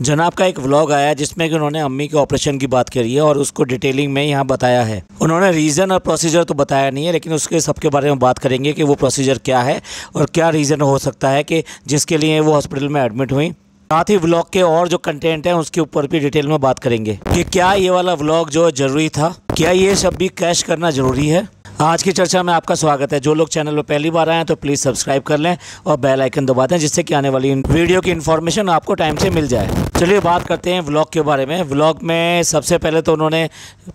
जनाब का एक व्लॉग आया जिसमें कि उन्होंने अम्मी के ऑपरेशन की बात करी है और उसको डिटेलिंग में यहाँ बताया है। उन्होंने रीज़न और प्रोसीजर तो बताया नहीं है, लेकिन उसके सबके बारे में बात करेंगे कि वो प्रोसीजर क्या है और क्या रीज़न हो सकता है कि जिसके लिए वो हॉस्पिटल में एडमिट हुई। साथ ही व्लॉग के और जो कंटेंट है उसके ऊपर भी डिटेल में बात करेंगे कि क्या ये वाला व्लॉग जो ज़रूरी था, क्या ये सब भी कैश करना ज़रूरी है। आज की चर्चा में आपका स्वागत है। जो लोग चैनल पर पहली बार आए हैं तो प्लीज़ सब्सक्राइब कर लें और बेल आइकन दबा दें, जिससे कि आने वाली वीडियो की इन्फॉर्मेशन आपको टाइम से मिल जाए। चलिए बात करते हैं व्लॉग के बारे में। व्लॉग में सबसे पहले तो उन्होंने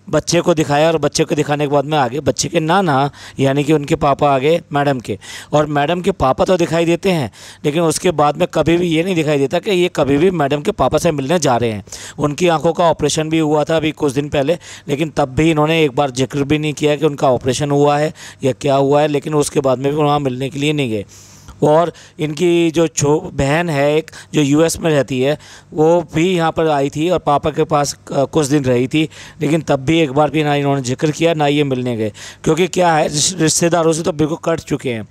बच्चे को दिखाया और बच्चे को दिखाने के बाद में आगे बच्चे के नाना यानी कि उनके पापा आगे मैडम के, और मैडम के पापा तो दिखाई देते हैं, लेकिन उसके बाद में कभी भी ये नहीं दिखाई देता कि ये कभी भी मैडम के पापा से मिलने जा रहे हैं। उनकी आंखों का ऑपरेशन भी हुआ था अभी कुछ दिन पहले, लेकिन तब भी इन्होंने एक बार जिक्र भी नहीं किया कि उनका ऑपरेशन हुआ है या क्या हुआ है, लेकिन उसके बाद में भी वहाँ मिलने के लिए नहीं गए। और इनकी जो बहन है एक जो यूएस में रहती है, वो भी यहाँ पर आई थी और पापा के पास कुछ दिन रही थी, लेकिन तब भी एक बार भी ना इन्होंने जिक्र किया ना ये मिलने गए। क्योंकि क्या है, रिश्तेदारों से तो बिल्कुल कट चुके हैं।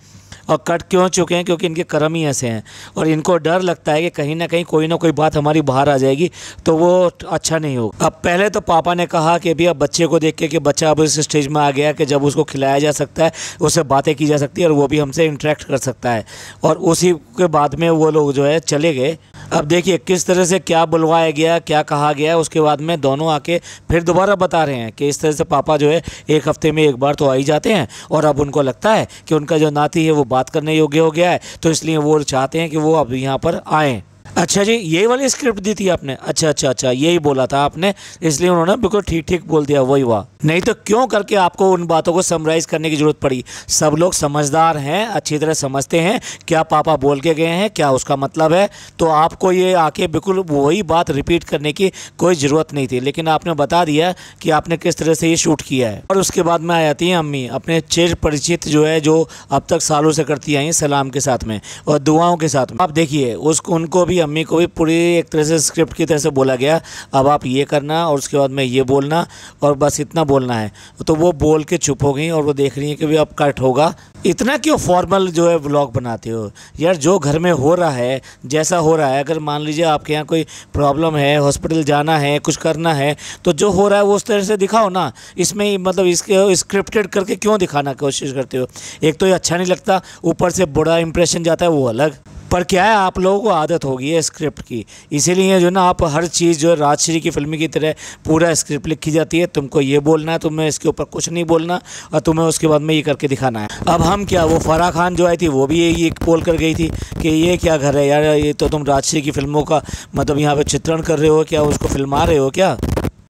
और कट क्यों चुके हैं? क्योंकि इनके कर्म ही ऐसे हैं और इनको डर लगता है कि कहीं ना कहीं कोई ना कोई बात हमारी बाहर आ जाएगी तो वो अच्छा नहीं होगा। अब पहले तो पापा ने कहा कि भैया बच्चे को देख के कि बच्चा अब इस स्टेज में आ गया कि जब उसको खिलाया जा सकता है, उससे बातें की जा सकती है और वो भी हमसे इंटरेक्ट कर सकता है। और उसी के बाद में वो लोग जो है चले गए। अब देखिए किस तरह से क्या बुलवाया गया, क्या कहा गया, उसके बाद में दोनों आके फिर दोबारा बता रहे हैं कि इस तरह से पापा जो है एक हफ्ते में एक बार तो आ ही जाते हैं और अब उनको लगता है कि उनका जो नाती है वो बात करने योग्य हो गया है, तो इसलिए वो चाहते हैं कि वो अब यहाँ पर आएँ। अच्छा जी, यही वाली स्क्रिप्ट दी थी आपने? अच्छा, यही बोला था आपने, इसलिए उन्होंने बिल्कुल ठीक बोल दिया, वही वाह। नहीं तो क्यों करके आपको उन बातों को समराइज़ करने की ज़रूरत पड़ी? सब लोग समझदार हैं, अच्छी तरह समझते हैं क्या पापा बोल के गए हैं, क्या उसका मतलब है। तो आपको ये आके बिल्कुल वही बात रिपीट करने की कोई ज़रूरत नहीं थी, लेकिन आपने बता दिया कि आपने किस तरह से ये शूट किया है। और उसके बाद में आ जाती हैं अम्मी अपने चिर परिचित जो है, जो अब तक सालों से करती आई हैं सलाम के साथ में और दुआओं के साथ में। आप देखिए उनको भी, अम्मी को भी पूरी एक तरह से स्क्रिप्ट की तरह से बोला गया, अब आप ये करना और उसके बाद में ये बोलना और बस इतना बोलना है। तो वो बोल के चुप हो गई और वो देख रही है कि भी अब कट होगा। इतना क्यों फॉर्मल जो है व्लॉग बनाते हो यार? जो घर में हो रहा है, जैसा हो रहा है, अगर मान लीजिए आपके यहाँ कोई प्रॉब्लम है, हॉस्पिटल जाना है, कुछ करना है, तो जो हो रहा है वो उस तरह से दिखाओ ना। इसमें मतलब इसके स्क्रिप्टेड करके क्यों दिखाना कोशिश करते हो? एक तो ये अच्छा नहीं लगता, ऊपर से बुरा इंप्रेशन जाता है, वो अलग। पर क्या है, आप लोगों को आदत हो गई है स्क्रिप्ट की, इसीलिए जो ना आप हर चीज़ जो है राजश्री की फिल्म की तरह पूरा स्क्रिप्ट लिखी जाती है। तुमको ये बोलना है, तुम्हें इसके ऊपर कुछ नहीं बोलना और तुम्हें उसके बाद में ये करके दिखाना है। अब हम क्या, वो फराह खान जो आई थी वो भी यही बोल कर गई थी कि ये क्या घर है यार, ये तो तुम राजश्री की फिल्मों का मतलब यहाँ पर चित्रण कर रहे हो क्या, उसको फिल्मा रहे हो क्या?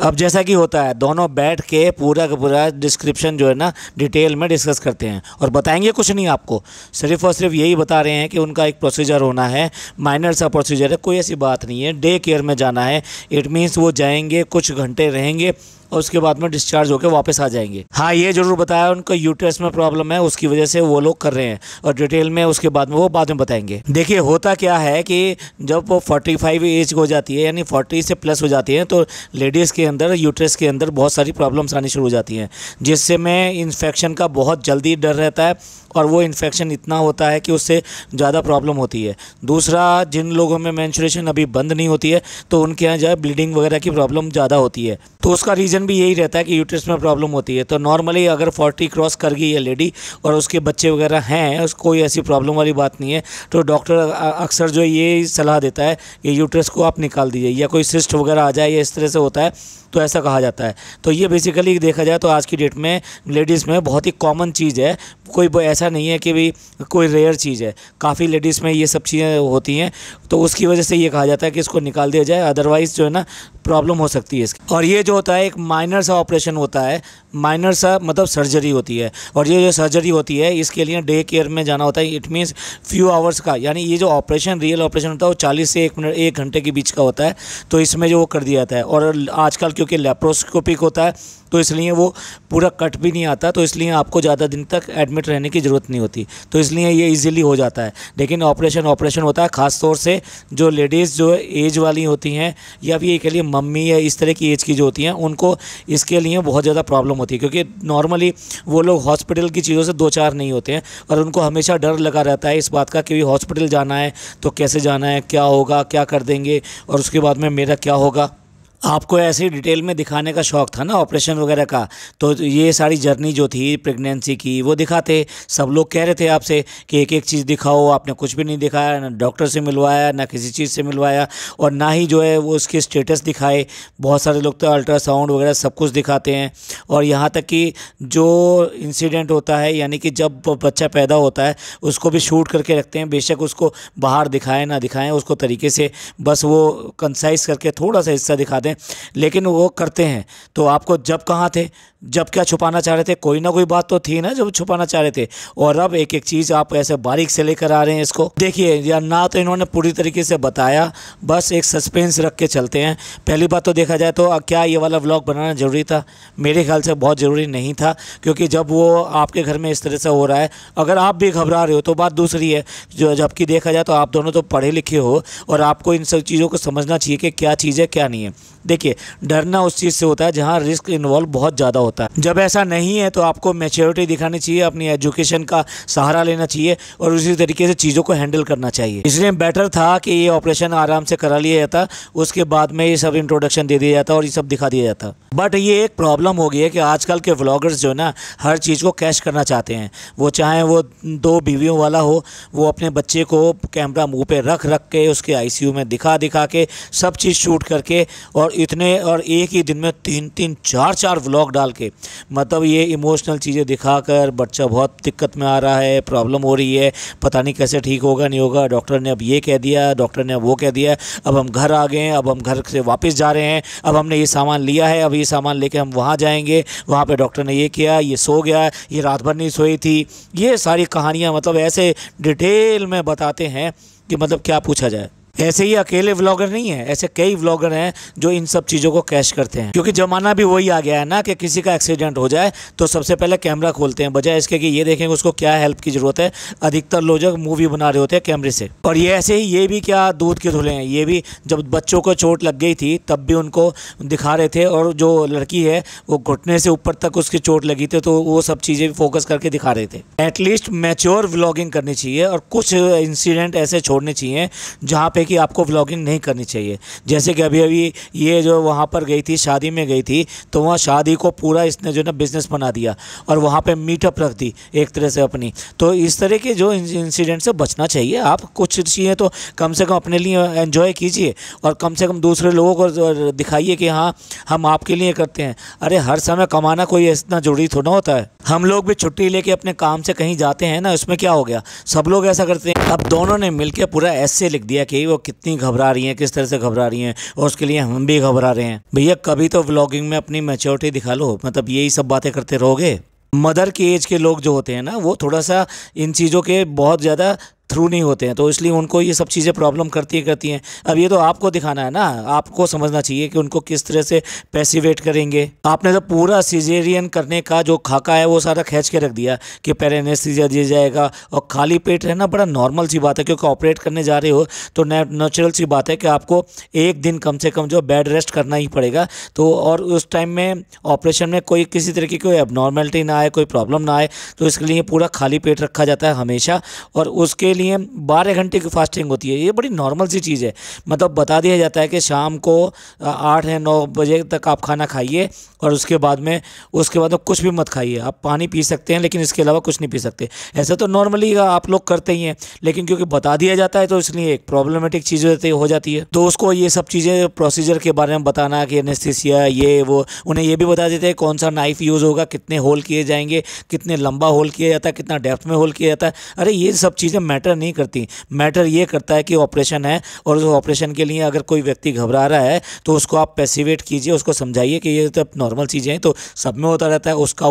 अब जैसा कि होता है दोनों बैठ के पूरा का पूरा डिस्क्रिप्शन जो है ना डिटेल में डिस्कस करते हैं और बताएंगे कुछ नहीं आपको, सिर्फ और सिर्फ यही बता रहे हैं कि उनका एक प्रोसीजर होना है, माइनर सा प्रोसीजर है, कोई ऐसी बात नहीं है। डे केयर में जाना है, इट मीन्स वो जाएंगे, कुछ घंटे रहेंगे और उसके बाद में डिस्चार्ज होकर वापस आ जाएंगे। हाँ, ये जरूर बताया उनको यूट्रस में प्रॉब्लम है, उसकी वजह से वो लोग कर रहे हैं और डिटेल में उसके बाद में वो बाद में बताएंगे। देखिए होता क्या है कि जब वो 45 एज हो जाती है यानी 40 से प्लस हो जाती है, तो लेडीज़ के अंदर यूट्रस के अंदर बहुत सारी प्रॉब्लम्स आनी शुरू हो जाती हैं, जिससे में इन्फेक्शन का बहुत जल्दी डर रहता है और वो इन्फेक्शन इतना होता है कि उससे ज़्यादा प्रॉब्लम होती है। दूसरा, जिन लोगों में मेंस्ट्रुएशन अभी बंद नहीं होती है तो उनके यहाँ जो है ब्लीडिंग वगैरह की प्रॉब्लम ज़्यादा होती है, तो उसका रीज़न भी यही रहता है कि यूट्रस में प्रॉब्लम होती है। तो नॉर्मली अगर 40 क्रॉस कर गई है लेडी और उसके बच्चे वगैरह हैं, उसको कोई ऐसी प्रॉब्लम वाली बात नहीं है, तो डॉक्टर अक्सर जो ये सलाह देता है कि यूट्रस को आप निकाल दीजिए, या कोई सिस्ट वगैरह आ जाए या इस तरह से होता है तो ऐसा कहा जाता है। तो ये बेसिकली देखा जाए तो आज की डेट में लेडीज़ में बहुत ही कॉमन चीज़ है, कोई ऐसा नहीं है कि भी कोई रेयर चीज़ है, काफ़ी लेडीज़ में ये सब चीज़ें होती हैं, तो उसकी वजह से ये कहा जाता है कि इसको निकाल दिया जाए, अदरवाइज़ जो है ना प्रॉब्लम हो सकती है इसकी। और ये जो होता है एक माइनर सा ऑपरेशन होता है, माइनर सा मतलब सर्जरी होती है, और ये जो सर्जरी होती है इसके लिए डे केयर में जाना होता है। इट मीन्स फ्यू आवर्स का, यानी ये जो ऑपरेशन रियल ऑपरेशन होता है वो 40 से 1 घंटे के बीच का होता है, तो इसमें जो वो कर दिया जाता है। और आजकल क्योंकि लेप्रोस्कोपिक होता है तो तो इसलिए वो पूरा कट भी नहीं आता, तो इसलिए आपको ज़्यादा दिन तक एडमिट रहने की ज़रूरत नहीं होती, तो इसलिए ये इजीली हो जाता है। लेकिन ऑपरेशन होता है, ख़ास तौर से जो लेडीज़ जो एज वाली होती हैं या फिर ये कह लिए मम्मी या इस तरह की एज की जो होती हैं, उनको इसके लिए बहुत ज़्यादा प्रॉब्लम होती है, क्योंकि नॉर्मली वो लोग हॉस्पिटल की चीज़ों से दो चार नहीं होते हैं और उनको हमेशा डर लगा रहता है इस बात का कि हॉस्पिटल जाना है तो कैसे जाना है, क्या होगा, क्या कर देंगे और उसके बाद में मेरा क्या होगा। आपको ऐसे ही डिटेल में दिखाने का शौक़ था ना ऑपरेशन वगैरह का, तो ये सारी जर्नी जो थी प्रेगनेंसी की वो दिखाते। सब लोग कह रहे थे आपसे कि एक एक चीज़ दिखाओ, आपने कुछ भी नहीं दिखाया, ना डॉक्टर से मिलवाया, ना किसी चीज़ से मिलवाया, और ना ही जो है वो उसके स्टेटस दिखाए। बहुत सारे लोग तो अल्ट्रासाउंड वगैरह सब कुछ दिखाते हैं, और यहाँ तक कि जो इंसिडेंट होता है यानी कि जब बच्चा पैदा होता है उसको भी शूट करके रखते हैं। बेशक उसको बाहर दिखाएं ना दिखाएं, उसको तरीके से बस वो कंसाइज करके थोड़ा सा हिस्सा दिखा दें, लेकिन वो करते हैं। तो आपको जब कहाँ थे, जब क्या छुपाना चाह रहे थे, कोई ना कोई बात तो थी ना जब छुपाना चाह रहे थे, और अब एक एक चीज़ आप ऐसे बारीक से लेकर आ रहे हैं इसको। देखिए या ना तो इन्होंने पूरी तरीके से बताया, बस एक सस्पेंस रख के चलते हैं। पहली बात तो देखा जाए तो क्या ये वाला व्लॉग बनाना ज़रूरी था? मेरे ख्याल से बहुत ज़रूरी नहीं था, क्योंकि जब वो आपके घर में इस तरह से हो रहा है, अगर आप भी घबरा रहे हो तो बात दूसरी है। जो जबकि देखा जाए तो आप दोनों तो पढ़े लिखे हो और आपको इन सब चीज़ों को समझना चाहिए कि क्या चीज़ है क्या नहीं है। देखिए डरना उस चीज़ से होता है जहाँ रिस्क इन्वॉल्व बहुत ज़्यादा होता है। जब ऐसा नहीं है तो आपको मैच्योरिटी दिखानी चाहिए, अपनी एजुकेशन का सहारा लेना चाहिए और उसी तरीके से चीज़ों को हैंडल करना चाहिए। इसलिए बेटर था कि ये ऑपरेशन आराम से करा लिया जाता, उसके बाद में ये सब इंट्रोडक्शन दे दिया जाता और ये सब दिखा दिया जाता। बट ये एक प्रॉब्लम हो गई है कि आजकल के व्लॉगर्स जो है ना, हर चीज़ को कैश करना चाहते हैं। वो चाहे वो 2 बीवियों वाला हो, वो अपने बच्चे को कैमरा मुँह पे रख के उसके ICU में दिखा के सब चीज़ शूट करके और एक ही दिन में 3-3 4-4 व्लॉग डाल के, मतलब ये इमोशनल चीज़ें दिखाकर बच्चा बहुत दिक्कत में आ रहा है, प्रॉब्लम हो रही है, पता नहीं कैसे ठीक होगा नहीं होगा, डॉक्टर ने अब ये कह दिया, डॉक्टर ने अब वो कह दिया, अब हम घर आ गए हैं, अब हम घर से वापस जा रहे हैं, अब हमने ये सामान लिया है, अब ये सामान लेके हम वहाँ जाएंगे, वहाँ पे डॉक्टर ने ये किया, ये सो गया, ये रात भर नहीं सोई थी। ये सारी कहानियाँ मतलब ऐसे डिटेल में बताते हैं कि मतलब क्या पूछा जाए। ऐसे ही अकेले व्लॉगर नहीं है, ऐसे कई व्लॉगर हैं जो इन सब चीज़ों को कैश करते हैं, क्योंकि ज़माना भी वही आ गया है ना कि किसी का एक्सीडेंट हो जाए तो सबसे पहले कैमरा खोलते हैं, बजाय इसके कि ये देखेंगे उसको क्या हेल्प की ज़रूरत है। अधिकतर लोग जो मूवी बना रहे होते हैं कैमरे से। और ये ऐसे ही ये भी क्या दूध के धुले हैं, ये भी जब बच्चों को चोट लग गई थी तब भी उनको दिखा रहे थे, और जो लड़की है वो घुटने से ऊपर तक उसकी चोट लगी थी, तो वो सब चीज़ें फोकस करके दिखा रहे थे। एटलीस्ट मैच्योर व्लॉगिंग करनी चाहिए और कुछ इंसिडेंट ऐसे छोड़ने चाहिए जहाँ पे कि आपको व्लॉगिंग नहीं करनी चाहिए। जैसे कि अभी ये जो वहाँ पर गई थी, शादी में गई थी, तो वहाँ शादी को पूरा इसने जो ना बिज़नेस बना दिया और वहाँ पे मीटअप रख दी एक तरह से अपनी। तो इस तरह के जो इंसिडेंट से बचना चाहिए। आप कुछ चीज़ें तो कम से कम अपने लिए एंजॉय कीजिए और कम से कम दूसरे लोगों को दिखाइए कि हाँ हम आपके लिए करते हैं। अरे हर समय कमाना कोई इतना ज़रूरी थोड़ा होता है। हम लोग भी छुट्टी लेके अपने काम से कहीं जाते हैं ना, उसमें क्या हो गया, सब लोग ऐसा करते हैं। अब दोनों ने मिलकर पूरा ऐसे लिख दिया कि वो कितनी घबरा रही हैं, किस तरह से घबरा रही हैं, और उसके लिए हम भी घबरा रहे हैं। भैया कभी तो व्लॉगिंग में अपनी मैच्योरिटी दिखा लो, मतलब यही सब बातें करते रहोगे। मदर की एज के लोग जो होते हैं ना, वो थोड़ा सा इन चीज़ों के बहुत ज़्यादा थ्रू नहीं होते हैं, तो इसलिए उनको ये सब चीज़ें प्रॉब्लम करती हैं। अब ये तो आपको दिखाना है ना, आपको समझना चाहिए कि उनको किस तरह से पैसिवेट करेंगे। आपने तो पूरा सिजेरियन करने का जो खाका है वो सारा खींच के रख दिया कि पहले एनेस्थीसिया दिया जाएगा, और खाली पेट रहना बड़ा नॉर्मल सी बात है, क्योंकि ऑपरेट करने जा रहे हो तो नेचुरल सी बात है कि आपको एक दिन कम से कम जो बेड रेस्ट करना ही पड़ेगा। तो और उस टाइम में ऑपरेशन में कोई किसी तरह की कोई एबनॉर्मेलिटी ना आए, कोई प्रॉब्लम ना आए, तो इसके लिए पूरा खाली पेट रखा जाता है हमेशा, और उसके लिए 12 घंटे की फास्टिंग होती है। ये बड़ी नॉर्मल सी चीज़ है। मतलब बता दिया जाता है कि शाम को 8 या 9 बजे तक आप खाना खाइए और उसके बाद में कुछ भी मत खाइए। आप पानी पी सकते हैं लेकिन इसके अलावा कुछ नहीं पी सकते। ऐसा तो नॉर्मली आप लोग करते ही हैं, लेकिन क्योंकि बता दिया जाता है तो इसलिए एक प्रॉब्लमेटिक चीज़ हो जाती है। तो उसको ये सब चीज़ें प्रोसीजर के बारे में बताना कि एनेस्थीसिया ये वो, उन्हें ये भी बता देते हैं कौन सा नाइफ यूज़ होगा, कितने होल किए जाएंगे, कितने लंबा होल किया जाता है, कितना डेप्थ में होल किया जाता है। अरे ये सब चीज़ें मैटर मैटर नहीं करती। मैटर ये करता है कि ऑपरेशन है, और उस ऑपरेशन के लिए अगर कोई व्यक्ति घबरा रहा है तो उसको आप पैसिवेट कीजिए, उसको समझाइए कि ये तो नॉर्मल चीज़ें हैं, तो सब में होता रहता है, उसका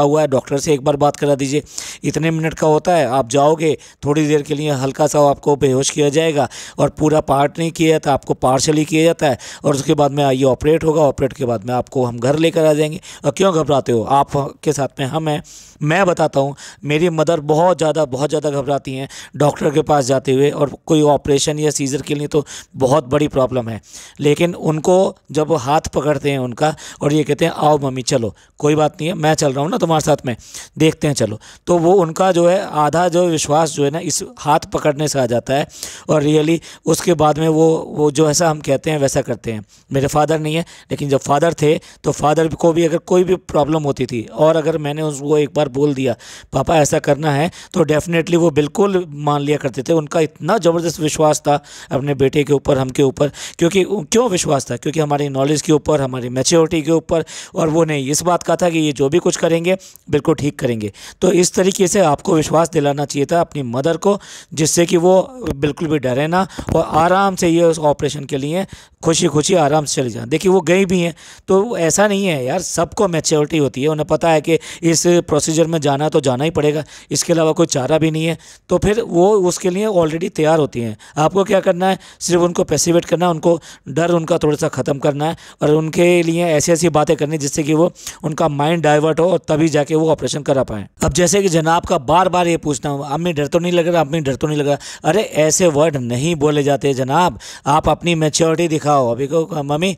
हुआ है, डॉक्टर से एक बार बात करा दीजिए, इतने मिनट का होता है, आप जाओगे थोड़ी देर के लिए, हल्का सा आपको बेहोश किया जाएगा और पूरा पार्ट नहीं किया जाता, आपको पार्शली किया जाता है, और उसके बाद में ये ऑपरेट होगा, ऑपरेट के बाद में आपको हम घर लेकर आ जाएंगे। और क्यों घबराते हो, आपके साथ में हम हैं। मैं बताता हूँ, मेरी मदर बहुत ज़्यादा घबराती हैं डॉक्टर के पास जाते हुए, और कोई ऑपरेशन या सीज़र के लिए तो बहुत बड़ी प्रॉब्लम है, लेकिन उनको जब हाथ पकड़ते हैं उनका और ये कहते हैं आओ मम्मी चलो, कोई बात नहीं है, मैं चल रहा हूँ ना तुम्हारे साथ में, देखते हैं चलो, तो वो उनका जो है आधा जो विश्वास जो है ना इस हाथ पकड़ने से आ जाता है, और रियली उसके बाद में वो जो ऐसा हम कहते हैं वैसा करते हैं। मेरे फादर नहीं है, लेकिन जब फादर थे तो फादर को भी अगर कोई भी प्रॉब्लम होती थी और अगर मैंने उसको एक बार बोल दिया पापा ऐसा करना है, तो डेफिनेटली वो बिल्कुल मान लिया करते थे। उनका इतना ज़बरदस्त विश्वास था अपने बेटे के ऊपर, हम के ऊपर, क्योंकि क्यों विश्वास था, क्योंकि हमारी नॉलेज के ऊपर, हमारी मैच्योरिटी के ऊपर, और वो नहीं इस बात का था कि ये जो भी कुछ करेंगे बिल्कुल ठीक करेंगे। तो इस तरीके से आपको विश्वास दिलाना चाहिए था अपनी मदर को, जिससे कि वो बिल्कुल भी डरे ना और आराम से ये उस ऑपरेशन के लिए खुशी खुशी आराम से चली जाए। देखिए वो गई भी हैं, तो ऐसा नहीं है यार, सबको मैच्योरिटी होती है, उन्हें पता है कि इस प्रोसीजर में जाना तो जाना ही पड़ेगा, इसके अलावा कोई चारा भी नहीं है, तो फिर वो उसके लिए ऑलरेडी तैयार होती हैं। आपको क्या करना है, सिर्फ उनको पैसिवेट करना है, उनको डर उनका थोड़ा सा ख़त्म करना है, और उनके लिए ऐसी ऐसी बातें करनी जिससे कि वो उनका माइंड डाइवर्ट हो और तभी जाके वो ऑपरेशन करा पाएँ। अब जैसे कि जनाब का बार बार ये पूछना, अम्मी डर तो नहीं लग रहा, अम्मी डर तो नहीं लग रहा, अरे ऐसे वर्ड नहीं बोले जाते जनाब, आप अपनी मैच्योरिटी दिखाओ। अभी को मम्मी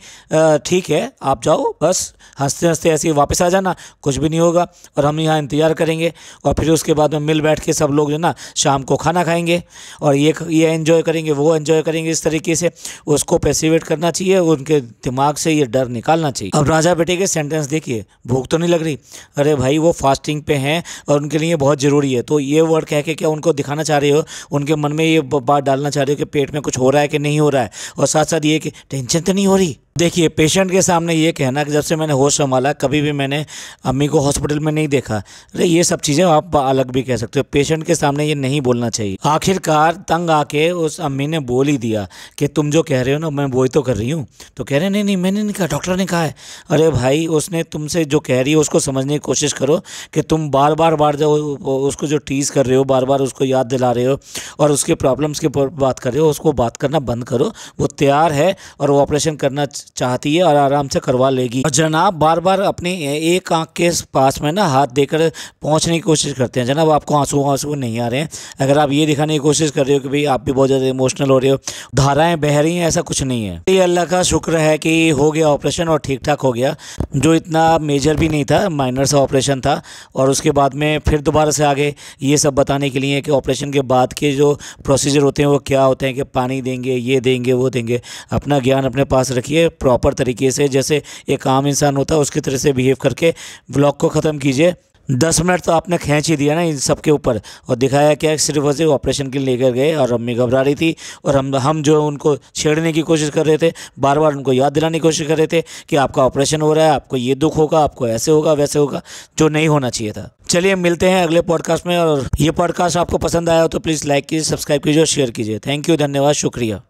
ठीक है आप जाओ, बस हंसते हंसते ऐसे वापस आ जाना, कुछ भी नहीं होगा, और हम यहाँ इंतज़ार करेंगे, और फिर उसके बाद में मिल बैठ के सब लोग जो ना शाम को खाना खाएंगे और ये एंजॉय करेंगे, वो एंजॉय करेंगे। इस तरीके से उसको पैसिवेट करना चाहिए, उनके दिमाग से ये डर निकालना चाहिए। अब राजा बेटे के सेंटेंस देखिए, भूख तो नहीं लग रही, अरे भाई वो फास्टिंग पे हैं और उनके लिए बहुत ज़रूरी है, तो ये वर्ड कह के क्या उनको दिखाना चाह रहे हो, उनके मन में ये बात डालना चाह रहे हो कि पेट में कुछ हो रहा है कि नहीं हो रहा है, और साथ साथ ये कि टेंशन तो नहीं हो रही। देखिए पेशेंट के सामने ये कहना कि जब से मैंने होश संभाला कभी भी मैंने अम्मी को हॉस्पिटल में नहीं देखा, अरे ये सब चीज़ें आप अलग भी कह सकते हो, पेशेंट के सामने ये नहीं बोलना चाहिए। आखिरकार तंग आके उस अम्मी ने बोल ही दिया कि तुम जो कह रहे हो ना मैं वही तो कर रही हूँ, तो कह रहे नहीं मैंने नहीं कहा, डॉक्टर ने कहा है। अरे भाई उसने तुमसे जो कह रही है उसको समझने की कोशिश करो कि तुम बार बार जो उसको जो टीज़ कर रहे हो, बार बार उसको याद दिला रहे हो और उसके प्रॉब्लम्स के बात कर रहे हो, उसको बात करना बंद करो। वो तैयार है और वो ऑपरेशन करना चाहती है और आराम से करवा लेगी। और जनाब बार बार अपनी एक आंख के पास में ना हाथ देकर पहुंचने की कोशिश करते हैं। जनाब आपको आंसू नहीं आ रहे हैं, अगर आप ये दिखाने की कोशिश कर रहे हो कि भाई आप भी बहुत ज़्यादा इमोशनल हो रहे हो, धाराएं बह रही हैं, ऐसा कुछ नहीं है। ये अल्लाह का शुक्र है कि हो गया ऑपरेशन और ठीक ठाक हो गया, जो इतना मेजर भी नहीं था, माइनर सा ऑपरेशन था। और उसके बाद में फिर दोबारा से आगे ये सब बताने के लिए कि ऑपरेशन के बाद के जो प्रोसीजर होते हैं वो क्या होते हैं, कि पानी देंगे, ये देंगे, वो देंगे। अपना ज्ञान अपने पास रखिए, प्रॉपर तरीके से जैसे एक आम इंसान होता है उसकी तरह से बिहेव करके व्लॉग को ख़त्म कीजिए। 10 मिनट तो आपने खींच ही दिया ना इन सब के ऊपर, और दिखाया क्या सिर्फ वजह ऑपरेशन के लिए लेकर गए और अम्मी घबरा रही थी, और हम जो उनको छेड़ने की कोशिश कर रहे थे, बार बार उनको याद दिलाने की कोशिश कर रहे थे कि आपका ऑपरेशन हो रहा है, आपको ये दुख होगा, आपको ऐसे होगा वैसे होगा, जो नहीं होना चाहिए था। चलिए मिलते हैं अगले पॉडकास्ट में, और ये पॉडकास्ट आपको पसंद आया हो तो प्लीज़ लाइक कीजिए, सब्सक्राइब कीजिए और शेयर कीजिए। थैंक यू, धन्यवाद, शुक्रिया।